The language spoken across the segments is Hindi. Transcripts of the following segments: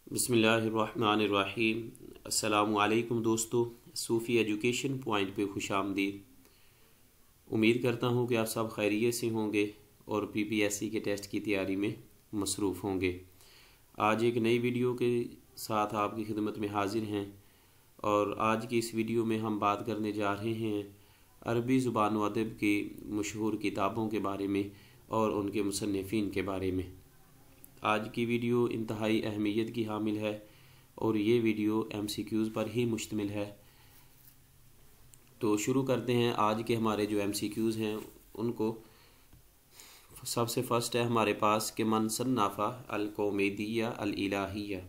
बिस्मिल्लाहिर्रहमानिर्रहीम। अस्सलामुअलैकुम दोस्तों, सूफ़ी एजुकेशन पॉइंट पे खुशामदीद। उम्मीद करता हूँ कि आप सब खैरियत से होंगे और पीपीएससी के टेस्ट की तैयारी में मसरूफ़ होंगे। आज एक नई वीडियो के साथ आपकी खिदमत में हाजिर हैं और आज की इस वीडियो में हम बात करने जा रहे हैं अरबी ज़ुबान व अदब की मशहूर किताबों के बारे में और उनके मुसन्निफ़ीन के बारे में। आज की वीडियो इंतहाई अहमियत की हामिल है और ये वीडियो MCQs पर ही मुश्तमिल है। तो शुरू करते हैं आज के हमारे जो MCQs हैं उनको। सबसे फ़र्स्ट है हमारे पास कि मन सन्नाफ़ा अल-कोमेदिया अल-इलाहिया।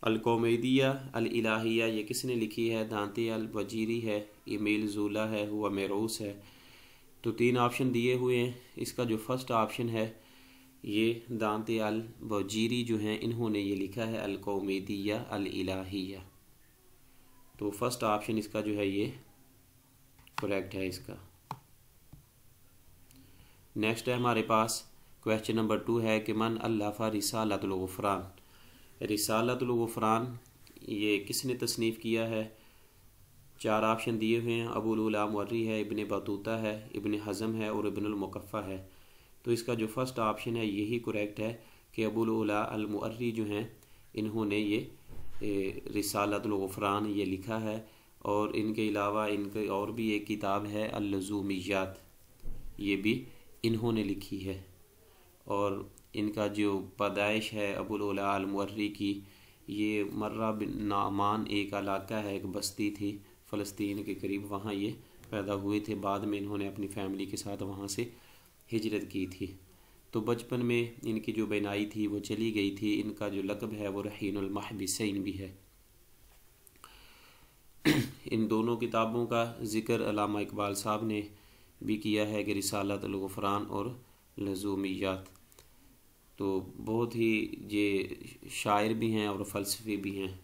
अल-कोमेदिया अल-इलाहिया ये किसने लिखी है? दांते अल-वजीरी है, इमेल ज़ूला है, हुआ मेरूस है। तो तीन ऑप्शन दिए हुए हैं। इसका जो फर्स्ट ऑप्शन है ये दांते अल-वजीरी जो हैं इन्होंने ये लिखा है अल-कोमेदिया अल-इलाहिया। तो फर्स्ट ऑप्शन इसका जो है ये करेक्ट है इसका। नेक्स्ट है हमारे पास क्वेश्चन नंबर 2 है कि मन अल्लाफ़ा रिसालतुल गुफ़रान। रिसालतुल गुफ़रान ये किसने तसनीफ़ किया है? चार ऑप्शन दिए हुए हैं। अबुल उला मुअर्री है, इब्ने बतूता है, इब्ने हज़म है और इब्नुल मुकफ़्फ़ा है। तो इसका जो फर्स्ट ऑप्शन है यही करेक्ट है कि अबुल उला अल मुअर्री जो हैं इन्होंने ये रिसालतुल गुफ़रान ये लिखा है। और इनके अलावा इनके और भी एक किताब है अल-लज़ूमियात, ये भी इन्होंने लिखी है। और इनका जो पैदाइश है अबुल उला अल मुअर्री की, ये मर्रा बिन नामान एक इलाका है, एक बस्ती थी फ़लस्तीन के करीब, वहाँ ये पैदा हुए थे। बाद में इन्होंने अपनी फ़ैमिली के साथ वहाँ से हिजरत की थी। तो बचपन में इनकी जो बेनाई थी वो चली गई थी। इनका जो लक़ब है वो रहीनुल महबिसैन भी है। इन दोनों किताबों का ज़िक्र अल्लामा इकबाल साहब ने भी किया है कि रिसालतुल गुफ़रान और लज़ूमियात। तो बहुत ही ये शायर भी हैं और फ़लसफ़ी भी हैं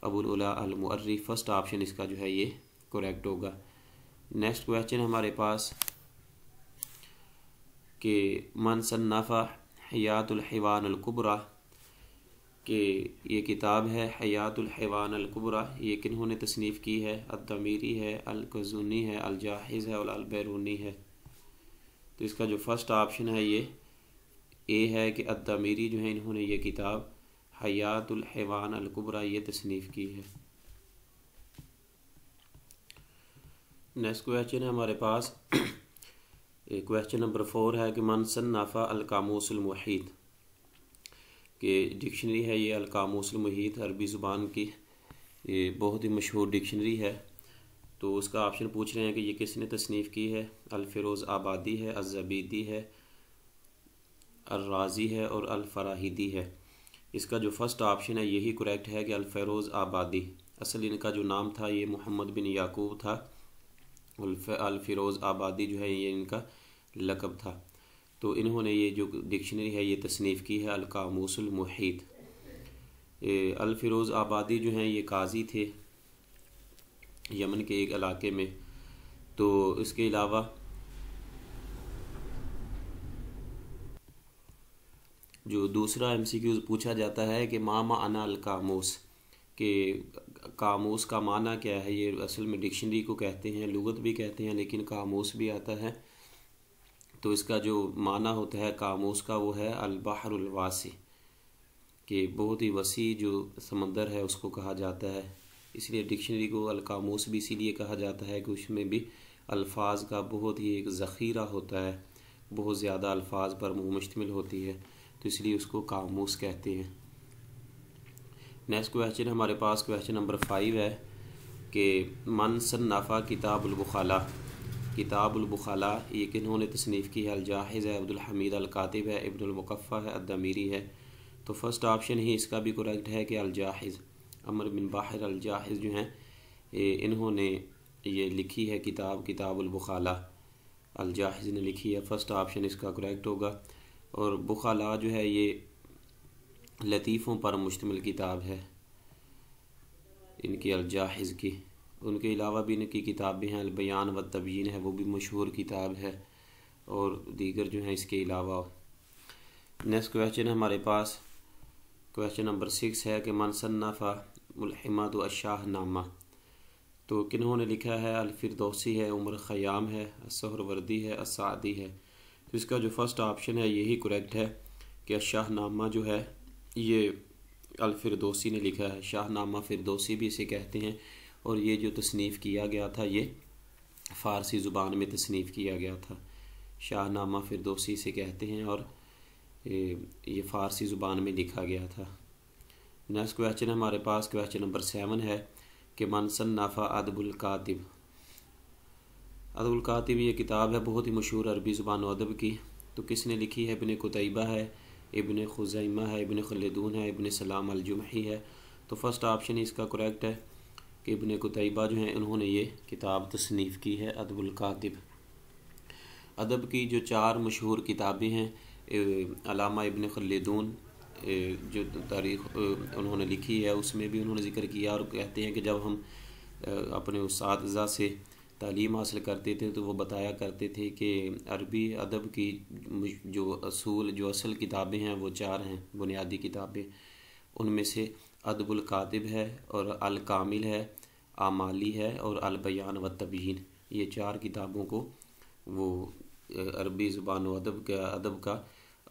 अबुल उला अल मुअर्री। फ़र्स्ट ऑप्शन इसका जो है ये करेक्ट होगा। नेक्स्ट क्वेश्चन हमारे पास कि मन सन्नाफ़ा हयातुल हैवानुल कुबरा, कि ये किताब है हयातुल हैवानुल कुबरा, ये किन्होंने तसनीफ़ की है? अद-दमीरी है, अल-कज़ूनी है, अल-जाहिज़ है और अल-बैरूनी है। तो इसका जो फर्स्ट ऑप्शन है ये ए है कि अद-दमीरी जो है इन्होंने ये किताब हयातुल हैवान अल कुबरा ये तसनीफ़ की है। नेक्स्ट क्वेश्चन है हमारे पास क्वेश्चन नंबर 4 है कि मन सन्नाफ़ा अल-कामूसुल मुहीत, कि डिक्शनरी है ये अल-कामूसुल मुहीत अरबी ज़ुबान की, ये बहुत ही मशहूर डिक्शनरी है। तो उसका ऑप्शन पूछ रहे हैं कि ये किसने तसनीफ़ की है? अल-फ़िरोज़ आबादी है, अज़्ज़बीदी है, अल-राज़ी है और अल-फ़राहिदी है। इसका जो फर्स्ट ऑप्शन है यही करेक्ट है कि अल-फ़िरोज़ आबादी। असल इनका जो नाम था ये मोहम्मद बिन याकूब था। अल-फ़िरोज़ आबादी जो है ये इनका लक़ब था। तो इन्होंने ये जो डिक्शनरी है ये तसनीफ़ की है अल-कामूसुल मुहीत। अल-फ़िरोज़ आबादी जो हैं ये काजी थे यमन के एक इलाके में। तो इसके अलावा जो दूसरा MCQ पूछा जाता है कि मामा अना अल कामूस, के कामूस का माना क्या है? ये असल में डिक्शनरी को कहते हैं, लुगत भी कहते हैं, लेकिन कामूस भी आता है। तो इसका जो माना होता है कामूस का वो है अल-बहरुल वासी, कि बहुत ही वसी जो समंदर है उसको कहा जाता है। इसलिए डिक्शनरी को अल-कामूस भी इसीलिए कहा जाता है कि उसमें भी अल्फाज का बहुत ही एक ज़ख़ीरा होता है, बहुत ज़्यादा अल्फाज पर मुश्तमिल होती है, तो इसलिए उसको कामूस कहते हैं। नेक्स्ट क्वेश्चन हमारे पास क्वेश्चन नंबर 5 है कि मन सन्नाफ़ा किताबुल बुखाला। किताबुल बुखाला ये किन्होंने तसनीफ़ की है? अल-जाहिज़ है, अब्दुल हमीद अल-कातिब है, इब्नुल मुकफ़्फ़ा है, अद-दमीरी है। तो फर्स्ट ऑप्शन ही इसका भी करेक्ट है कि अल-जाहिज़, अमर बिन बाहिर अल-जाहिज़ जो हैं इन्होंने ये लिखी है किताब किताबुल बुखाला, अल-जाहिज़ ने लिखी है। फर्स्ट ऑप्शन इसका करेक्ट होगा। और बुखाला जो है ये लतीफ़ों पर मुश्तमिल किताब है इनकी अल-जाहिज़ की। उनके अलावा भी इनकी किताब भी हैं, अल-बयान व तबयीन है, वो भी मशहूर किताब है, और दीगर जो हैं इसके अलावा। नेक्स्ट क्वेश्चन हमारे पास क्वेश्चन नंबर 6 है कि मन सन्नफ़ा मुल्हिमत अश-शाहनामा, तो किन्होंने लिखा है? अल-फ़िरदौसी है, उमर ख़याम है, सुहरवर्दी है, अस-सादी है। तो इसका जो फर्स्ट ऑप्शन है यही करेक्ट है कि शाहनामा जो है ये अल-फ़िरदौसी ने लिखा है। शाहनामा फ़िरदौसी भी इसे कहते हैं, और ये जो तसनीफ़ किया गया था ये फ़ारसी ज़ुबान में तसनीफ़ किया गया था। शाहनामा फ़िरदौसी इसे कहते हैं और ये फ़ारसी ज़ुबान में लिखा गया था। नेक्स्ट क्वेश्चन हमारे पास क्वेश्चन नंबर 7 है कि मन सन्नफ़ा अदबुल कातिब। अदबुल कातिब ये किताब है बहुत ही मशहूर अरबी ज़ुबान व अदब की। तो किसने लिखी है? इब्न कुतैबा है, इब्न खुज़ैमा है, इब्न खल्दून है, इब्न सलाम अल-जुमही है। तो फर्स्ट ऑप्शन इसका करेक्ट है कि इब्न कुतैबा जो हैं उन्होंने ये किताब तसनीफ़ की है अदबुल कातिब। अदब की जो 4 मशहूर किताबें हैं, अलामा इब्न खल्दून जो तारीख़ उन्होंने लिखी है उसमें भी उन्होंने ज़िक्र किया, और कहते हैं कि जब हम अपने उस्ताद से तालीम हासिल करते थे तो वो बताया करते थे कि अरबी अदब की जो असल किताबें हैं वो 4 हैं बुनियादी किताबें। उनमें से अदबुल कातिब है, और अल कामिल है, आमाली है, और अल बयान व तबयीन। ये 4 किताबों को वो अरबी ज़ुबान व अदब का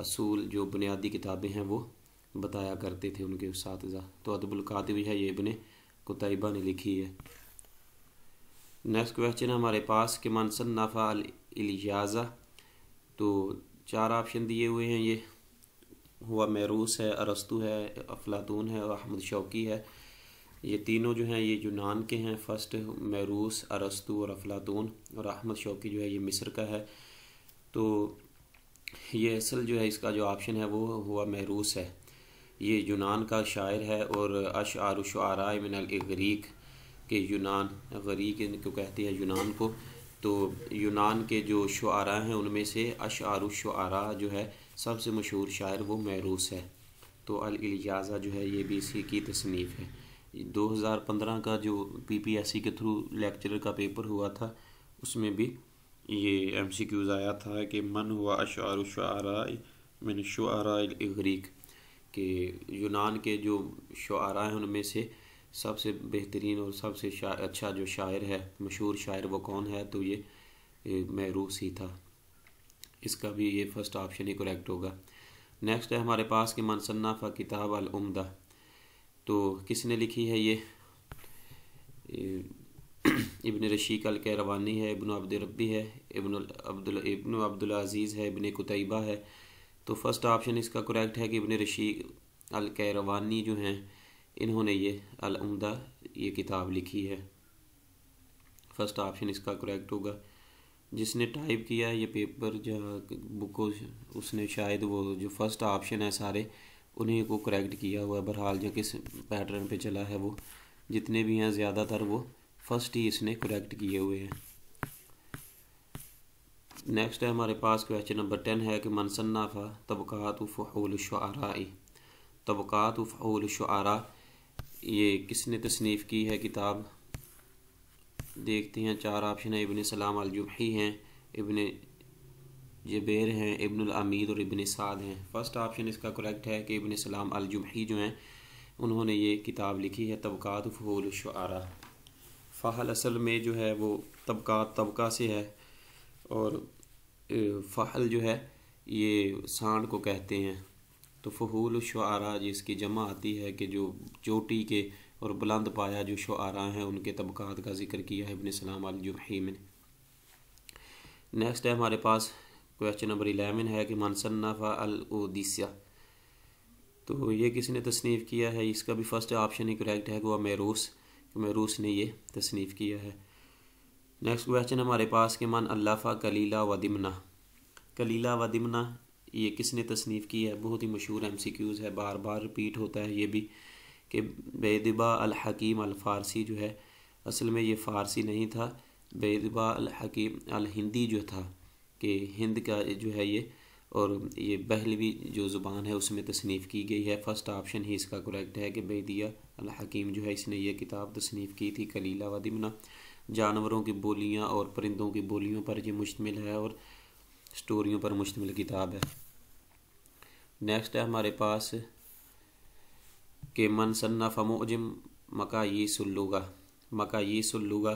असूल जो बुनियादी किताबें हैं वो बताया करते थे उनके उस्ताद। तो अदबुल कातिब है ये इब्न कुतैबा ने लिखी है। नेक्स्ट क्वेश्चन हमारे पास कि मन सन्नफ़ा अल इजाज़ा। तो 4 ऑप्शन दिए हुए हैं, ये हुआ मैरूस है, अरस्तु है, अफलातून है और अहमद शौकी है। ये तीनों जो हैं ये यूनान के हैं। फर्स्ट मैरूस, अरस्तु और अफलातून, और अहमद शौकी जो है ये मिस्र का है। तो ये असल जो है इसका जो ऑप्शन है वो हुआ मैरूस है। ये यूनान का शायर है, और अशआर शुआरा मिनल इग़रीक के यूनान, गरीक इनको कहते हैं यूनान को। तो यूनान के जो शुआरा हैं उनमें से अशआर शुआरा जो है सबसे मशहूर शायर वो मैरूस है। तो अल इजाज़ा जो है ये भी इसी की तसनीफ़ है। 2015 का जो PPSC के थ्रू लेक्चरर का पेपर हुआ था उसमें भी ये MCQs आया था कि मन हुआ अशआर शुआरा मिन शुआरा इग़रीक, के यूनान के जो शुआरा हैं उनमें से सबसे बेहतरीन और सबसे अच्छा जो शायर है, मशहूर शायर, वो कौन है? तो ये मैरूस ही था। इसका भी ये फर्स्ट ऑप्शन ही करेक्ट होगा। नेक्स्ट है हमारे पास कि मन सन्नफ़ा किताब अल उम्दा। तो किसने लिखी है ये? इब्न रशीक अल कैरवानी है, इब्न अब्द रब्बी है, इब्न अब्दुल अज़ीज़ है, इब्न कुतैबा है। तो फर्स्ट ऑप्शन इसका करेक्ट है कि इब्न रशीक अल कैरवानी जो हैं इन्होंने ये अल उम्दा ये किताब लिखी है। फर्स्ट ऑप्शन इसका करेक्ट होगा। जिसने टाइप किया है ये पेपर जो बुक को, उसने शायद वो जो फर्स्ट ऑप्शन है सारे उन्हीं को करेक्ट किया हुआ है। बहरहाल जो किस पैटर्न पे चला है वो जितने भी हैं ज़्यादातर वो फर्स्ट ही इसने करेक्ट किए हुए हैं। नेक्स्ट है हमारे पास क्वेश्चन नंबर 10 है कि मन सन्नफ़ा तबक़ात फ़ुहूल शुआरा। तबक़ात फ़ुहूल शुआरा ये किसने तसनीफ़ की है किताब? देखते हैं। 4 ऑप्शन है, इब्न सलाम अल-जुमही हैं, इब्न जबैर हैं, इब्न अमीद और इब्न साद हैं। फर्स्ट ऑप्शन इसका करेक्ट है कि इब्न सलाम अल-जुमही जो हैं उन्होंने ये किताब लिखी है तबक़ात फ़ुहूल शुआरा। फ़हल असल में जो है वो तबक़ात तबक़ा से है, और फ़हल जो है ये सांड को कहते हैं। तो फ़ुहूल शुआरा जिसकी जमा आती है कि जो चोटी के और बुलंद पाया जो शुआरा हैं उनके तबक़ात का ज़िक्र किया है इब्न सलाम अल-जुमही में। नेक्स्ट है हमारे पास क्वेश्चन नंबर 11 है कि मन सन्नफ़ा अल-ओडिसिया। तो ये किसने तसनीफ़ किया है? इसका भी फर्स्ट ऑप्शन ही करेक्ट है कि वह मैरूस ने ये तसनीफ़ किया है। नेक्स्ट क्वेश्चन हमारे पास कि मन अल्लाफ़ा कलीला व दिमना। कलीला व दिमना ये किसने तसनीफ़ की है? बहुत ही मशहूर MCQs है, बार बार रिपीट होता है ये भी कि बेदिबा अल हकीम अल फ़ारसी जो है असल में ये फ़ारसी नहीं था, बेदिबा अल हकीम अल हिंदी जो था कि हिंद का जो है ये, और ये बहलवी जो ज़ुबान है उसमें तसनीफ़ की गई है। फर्स्ट ऑप्शन ही इसका करेक्ट है कि बेदिया अल हकीम जो है इसने ये किताब तसनीफ़ की थी कलीला व दिमना। जानवरों की बोलियाँ और परिंदों की बोलियों पर ये मुश्तमिल है और स्टोरियों पर मुश्तमिल किताब है। नेक्स्ट है हमारे पास कि मन सन्नफ़ मुअजम मकायीसुल्लुगा, मकायीसुल्लुगा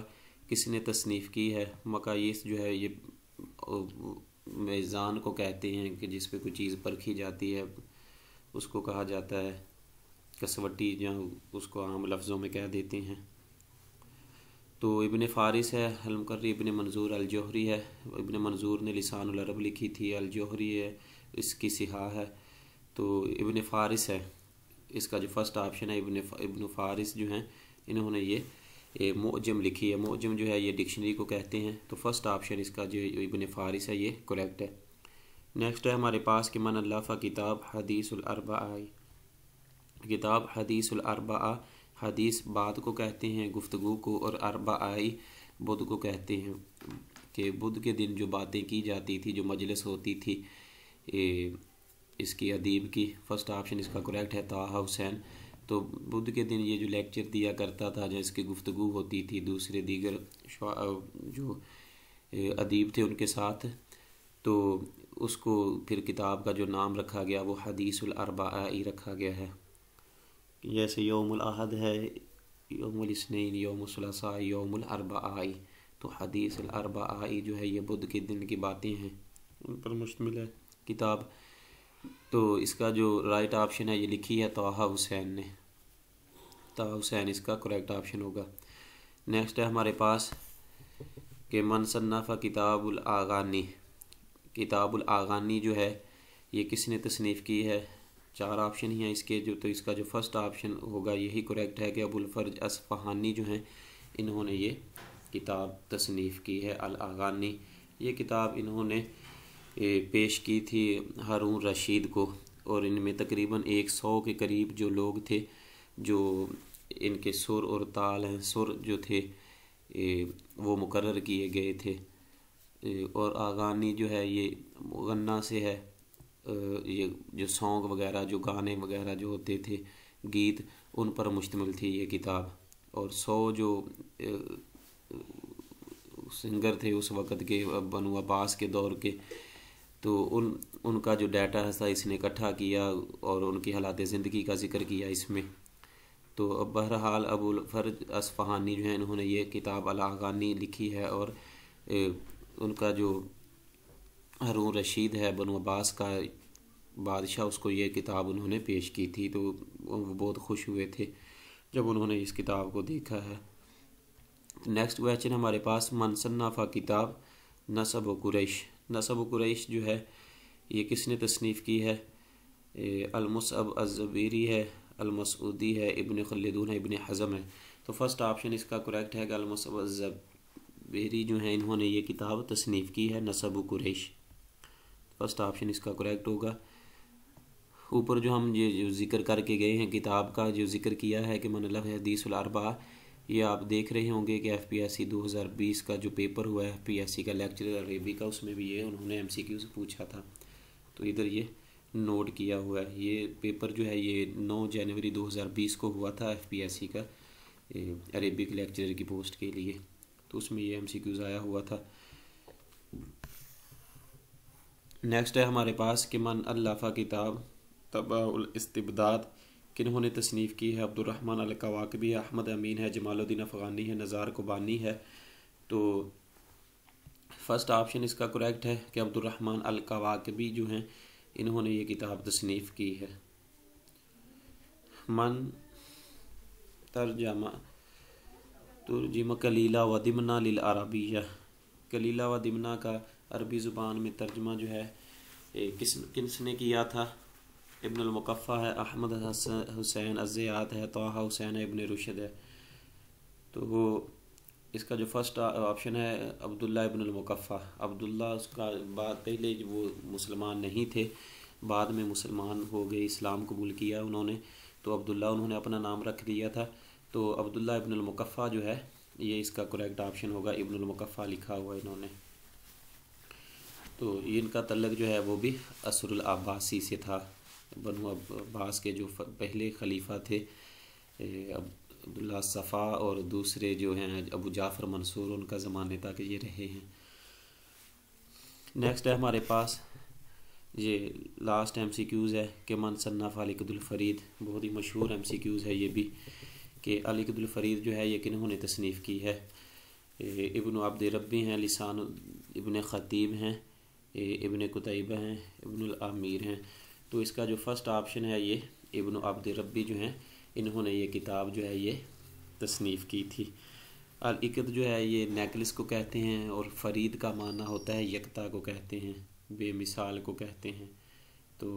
किसने तसनीफ़ की है। मकायीस जो है ये मीज़ान को कहते हैं कि जिस पे कोई चीज़ परखी जाती है उसको कहा जाता है कसवटी, जहाँ उसको आम लफ्ज़ों में कह देते हैं। तो इब्ने फ़ारिस है, अल-मुक़र्री इब्ने मंजूर अल-जोहरी है। इब्ने मंजूर ने लिसानुल अरब लिखी थी, अल-जोहरी है इसकी सिहा है। तो इब्ने फ़ारिस है इसका जो फर्स्ट ऑप्शन है। इब्ने फ़ारिस जो हैं इन्होंने ये मुअजम लिखी है। मुअजम जो है ये डिक्शनरी को कहते हैं। तो फर्स्ट ऑप्शन इसका जो इब्ने फ़ारिस है ये करेक्ट है। नेक्स्ट है हमारे पास कि मन अल्लाफ़ा किताब हदीसुल अर्बआ, किताब हदीसुल अर्बआ, हदीस बात को कहते हैं, गुफ्तगू को, और अर्बआई बुध को कहते हैं कि बुध के दिन जो बातें की जाती थी, जो मजलिस होती थी इसकी अदीब की। फर्स्ट ऑप्शन इसका करेक्ट है ताहा हुसैन। तो बुध के दिन ये जो लेक्चर दिया करता था, जो इसकी गुफ्तगू होती थी दूसरे दीगर जो अदीब थे उनके साथ, तो उसको फिर किताब का जो नाम रखा गया वो हदीसुल अर्बआई रखा गया है। जैसे यौमुल अहद है, यौमुल इस्नैन, यौमुल सुलसा, यौमुल अर्बआई। तो हदीसुल अर्बआई जो है ये बुध के दिन की बातें हैं, उन पर मुश्तमिल है किताब। तो इसका जो राइट ऑप्शन है ये लिखी है ताहा हुसैन ने। ताहा हुसैन इसका करेक्ट ऑप्शन होगा। नेक्स्ट है हमारे पास कि मन सन्नफ़ किताबुल आगानी, किताबुल आगानी जो है ये किसने तसनीफ़ की है। चार ऑप्शन ही हैं इसके जो, तो इसका जो फर्स्ट ऑप्शन होगा यही करेक्ट है कि अबुल फर्ज असफ़हानी जो हैं इन्होंने ये किताब तसनीफ़ की है अल आगानी। ये किताब इन्होंने पेश की थी हारून रशीद को, और इनमें तकरीबन 100 के करीब जो लोग थे जो इनके सुर और ताल हैं, सुर जो थे वो मुकर्रर किए गए थे। और आगानी जो है ये गन्ना से है, ये जो सॉन्ग वगैरह, जो गाने वगैरह जो होते थे, गीत, उन पर मुश्तमिल थी ये किताब। और 100 जो सिंगर थे उस वक़्त के, बनु अब्बास के दौर के, तो उनका जो डाटा था इसने इकट्ठा किया और उनकी हालात ज़िंदगी का ज़िक्र किया इसमें। तो अब बहरहाल अबुल फर्ज असफ़हानी जो है इन्होंने ये किताब अल आगानी लिखी है, और उनका जो हारून रशीद है बनु अब्बास का बादशाह, उसको ये किताब उन्होंने पेश की थी। तो वो बहुत खुश हुए थे जब उन्होंने इस किताब को देखा है। नेक्स्ट क्वेश्चन हमारे पास मन सन्नफ़ किताब नसब कुरैश, नसब कुरैश जो है ये किसने तसनीफ़ की है। अल-मुसअब अज़्ज़बीरी है, अल-मसऊदी है, इब्न खल्दून है, इब्न हज़म है। तो फर्स्ट ऑप्शन इसका करेक्ट है कि अल-मुसअब अज़्ज़बीरी जो है इन्होंने ये किताब तसनीफ़ की है नसब कुरैश। फर्स्ट ऑप्शन इसका करेक्ट होगा। ऊपर जो हम ये जो ज़िक्र करके गए हैं किताब का, जो ज़िक्र किया है कि मन अल्लाफ़ हदीसुल अर्बआ, ये आप देख रहे होंगे कि FPSC 2020 का जो पेपर हुआ है FPSC का लेक्चरर अरेबी का, उसमें भी ये उन्होंने MCQ से पूछा था। तो इधर ये नोट किया हुआ है। ये पेपर जो है ये 9 जनवरी 2020 को हुआ था FPSC का अरेबिक लेक्चरर की पोस्ट के लिए, तो उसमें ये MCQs आया हुआ था। नेक्स्ट है हमारे पास कि मन अल्लाफ़ा किताब तबाउल इस्तिबदाद किन्होंने तसनीफ़ की है। अब्दुर्रहमान अल-कवाकबी, अहमद अमीन है, जमालुद्दीन अफ़गानी है, नज़ार कुबानी है। तो फर्स्ट ऑप्शन इसका करेक्ट है कि अब्दुर्रहमान अल-कवाकबी जो हैं इन्होंने ये किताब तसनीफ़ की है। मन तुर्जमा कलीला व दिमना लिल अरबिया, कलीला व दिमना का अरबी ज़ुबान में तर्जमा जो है किसने किया था। इब्न अल-मुकफ़ा है, अहमद हुसैन अज़्ज़ियात है, ताहा हुसैन है, इब्न रुशद है। तो वो इसका जो फर्स्ट ऑप्शन है अब्दुल्ला इब्न अल-मुकफ़ा। अब्दुल्ला उसका बाद पहले वो मुसलमान नहीं थे, बाद में मुसलमान हो गए, इस्लाम कबूल किया उन्होंने, तो अब्दुल्ला उन्होंने अपना नाम रख दिया था। तो अब्दुल्ला इब्न अल-मुकफ़ा जो है ये इसका करेक्ट ऑप्शन होगा, इब्न अल-मुकफ़ा लिखा हुआ इन्होंने। तो इनका तल्लक जो है वो भी असरुल अब्बासी से था, बनु अब्बास के जो पहले खलीफा थे अब्दुल्ला सफ़ा, और दूसरे जो हैं अबू जाफ़र मंसूर, उनका ज़माने तक ये रहे हैं। नेक्स्ट है हमारे पास ये लास्ट MCQs है कि मन सन्नफ़ अल इक़दुल फ़रीद, बहुत ही मशहूर MCQs है ये भी, कि अल इक़दुल फ़रीद जो है ये किन्होंने तसनीफ़ की है। इब्न अब्द रब्बी हैं, लिसान इब्न ख़तीब हैं, इब्न कुतैबा हैं, इब्नुल आमीर हैं। तो इसका जो फ़र्स्ट ऑप्शन है ये इब्न अब्द रब्बी जो हैं, इन्होंने ये किताब जो है ये तसनीफ़ की थी। अल इक़द जो है ये नेकलेस को कहते हैं, और फ़रीद का माना होता है यकता को कहते हैं, बेमिसाल को कहते हैं। तो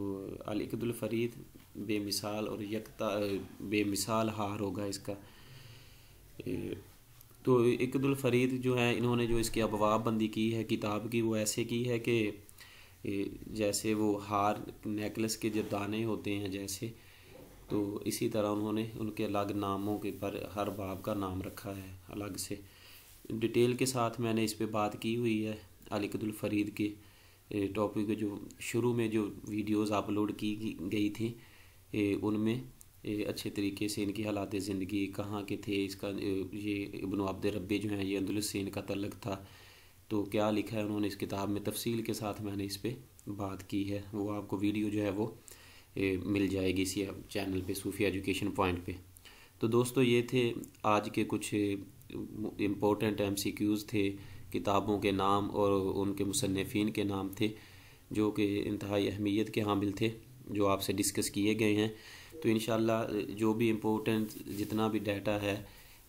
अल इक़दुल फ़रीद बेमिसाल, और यकता बेमिसाल हार होगा इसका। तो इक़दुल फ़रीद जो है इन्होंने जो इसकी अबवाब बंदी की है किताब की, वो ऐसे की है कि जैसे वो हार नेकलेस के जो दाने होते हैं जैसे, तो इसी तरह उन्होंने उनके अलग नामों के पर हर बाब का नाम रखा है अलग से। डिटेल के साथ मैंने इस पे बात की हुई है अल इक़दुल फ़रीद के टॉपिक, जो शुरू में जो वीडियोस अपलोड की गई थी उनमें अच्छे तरीके से इनकी हालात ज़िंदगी कहाँ के थे, इसका ये इब्न अब्द रब्बी जो हैं ये अंदलुस से इनका तल्लुक़ था, तो क्या लिखा है उन्होंने इस किताब में तफसील के साथ मैंने इस पे बात की है। वो आपको वीडियो जो है वो मिल जाएगी इसी चैनल पे, सूफ़ी एजुकेशन पॉइंट पे। तो दोस्तों ये थे आज के कुछ इम्पोर्टेंट MCQs थे, किताबों के नाम और उनके मुसन्निफ़ीन के नाम थे जो कि इंतहाई अहमियत के हामिल थे, जो आपसे डिस्कस किए गए हैं। तो इंशाअल्लाह जो भी इम्पोर्टेंट जितना भी डाटा है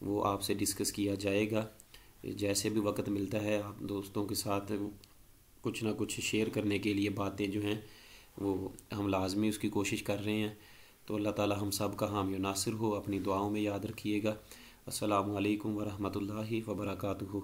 वो आपसे डिस्कस किया जाएगा। जैसे भी वक्त मिलता है आप दोस्तों के साथ कुछ ना कुछ शेयर करने के लिए बातें जो हैं वो हम लाजमी उसकी कोशिश कर रहे हैं। तो अल्लाह ताला हम सब का हामी नासिर हो, अपनी दुआओं में याद रखिएगा। अस्सलामु अलैकुम वरहमतुल्लाहि वबरकातुहू।